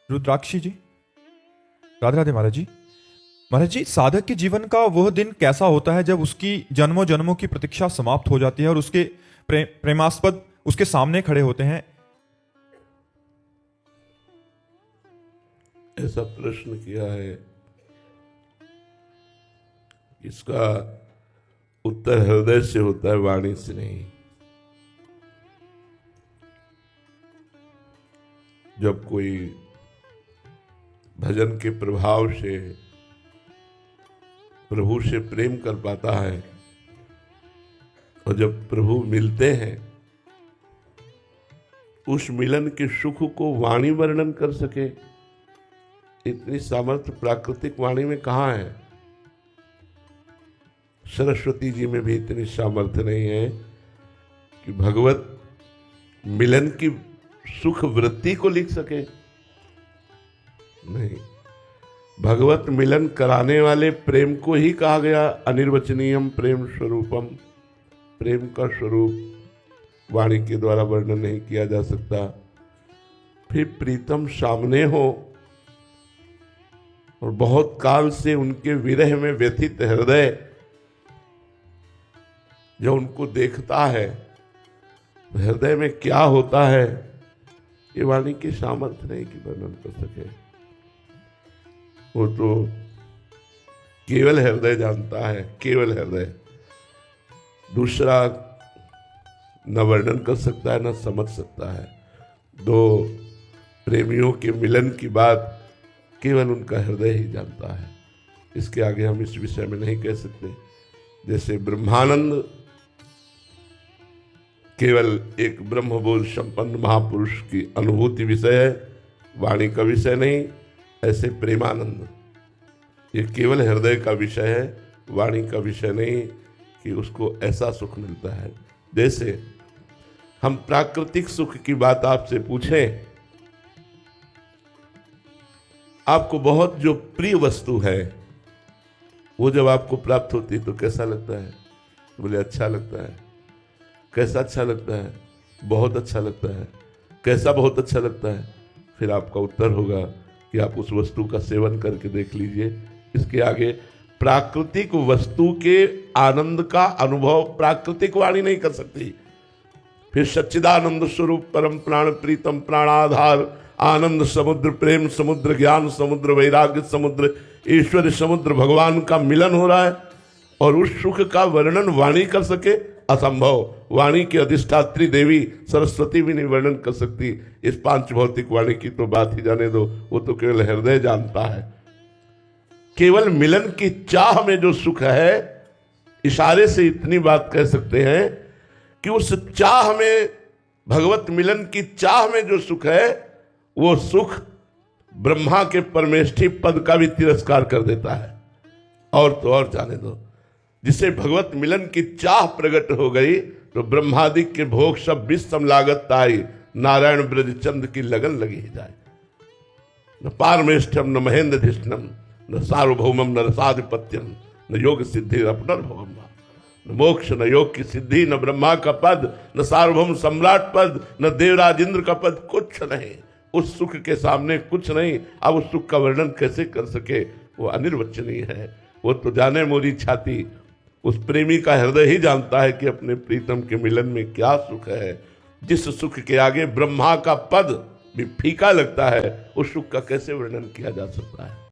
रुद्राक्षी जी, राधे राधे महाराज जी। महाराज जी, साधक के जीवन का वह दिन कैसा होता है जब उसकी जन्मों जन्मों की प्रतीक्षा समाप्त हो जाती है और उसके प्रेमास्पद उसके सामने खड़े होते हैं। ऐसा प्रश्न किया है, इसका उत्तर हृदय से होता है, वाणी से नहीं। जब कोई भजन के प्रभाव से प्रभु से प्रेम कर पाता है और जब प्रभु मिलते हैं, उस मिलन के सुख को वाणी वर्णन कर सके, इतनी सामर्थ्य प्राकृतिक वाणी में कहाँ है। सरस्वती जी में भी इतनी सामर्थ्य नहीं है कि भगवत मिलन की सुख वृत्ति को लिख सके। नहीं, भगवत मिलन कराने वाले प्रेम को ही कहा गया अनिर्वचनीयम प्रेम स्वरूपम। प्रेम का स्वरूप वाणी के द्वारा वर्णन नहीं किया जा सकता। फिर प्रीतम सामने हो और बहुत काल से उनके विरह में व्यथित हृदय जो उनको देखता है, हृदय में क्या होता है, ये वाणी की सामर्थ्य नहीं कि वर्णन कर सके। वो तो केवल हृदय जानता है, केवल हृदय। दूसरा न वर्णन कर सकता है, न समझ सकता है। दो प्रेमियों के मिलन की बात केवल उनका हृदय ही जानता है। इसके आगे हम इस विषय में नहीं कह सकते। जैसे ब्रह्मानंद केवल एक ब्रह्मबोध संपन्न महापुरुष की अनुभूति विषय है, वाणी का विषय नहीं। ऐसे प्रेमानंद ये केवल हृदय का विषय है, वाणी का विषय नहीं कि उसको ऐसा सुख मिलता है। जैसे हम प्राकृतिक सुख की बात आपसे पूछें, आपको बहुत जो प्रिय वस्तु है वो जब आपको प्राप्त होती है तो कैसा लगता है? बोले अच्छा लगता है। कैसा अच्छा लगता है? बहुत अच्छा लगता है। कैसा बहुत अच्छा लगता है? फिर आपका उत्तर होगा कि आप उस वस्तु का सेवन करके देख लीजिए। इसके आगे प्राकृतिक वस्तु के आनंद का अनुभव प्राकृतिक वाणी नहीं कर सकती। फिर सच्चिदानंद स्वरूप परम प्राण प्रीतम प्राणाधार आनंद समुद्र प्रेम समुद्र ज्ञान समुद्र वैराग्य समुद्र ईश्वर समुद्र भगवान का मिलन हो रहा है और उस सुख का वर्णन वाणी कर सके, असंभव। वाणी की अधिष्ठात्री देवी सरस्वती भी नहीं वर्णन कर सकती। इस पांच भौतिक वाणी की तो बात ही जाने दो, वो तो केवल हृदय जानता है। केवल मिलन की चाह में जो सुख है, इशारे से इतनी बात कह सकते हैं कि उस चाह में, भगवत मिलन की चाह में जो सुख है, वो सुख ब्रह्मा के परमेष्ठी पद का भी तिरस्कार कर देता है। और तो और जाने दो, जिसे भगवत मिलन की चाह प्रकट हो गई तो ब्रह्मादिक के भोग सब विषम लागत आई, नारायण ब्रज चंद की लगन लगी ही जाए। न पारमेष्ठम न महेंद्र धिष्णम न सार्वभौमम न रसाधिपत्यम न योग सिद्धि अपनर्भवम न मोक्ष न योग की सिद्धि न ब्रह्मा का पद न सार्वभौम सम्राट पद न देवराज इंद्र का पद, कुछ नहीं। उस सुख के सामने कुछ नहीं। अब उस सुख का वर्णन कैसे कर सके? वो अनिर्वचनीय है। वो तो जाने मोरी छाती, उस प्रेमी का हृदय ही जानता है कि अपने प्रीतम के मिलन में क्या सुख है। जिस सुख के आगे ब्रह्मा का पद भी फीका लगता है, उस सुख का कैसे वर्णन किया जा सकता है?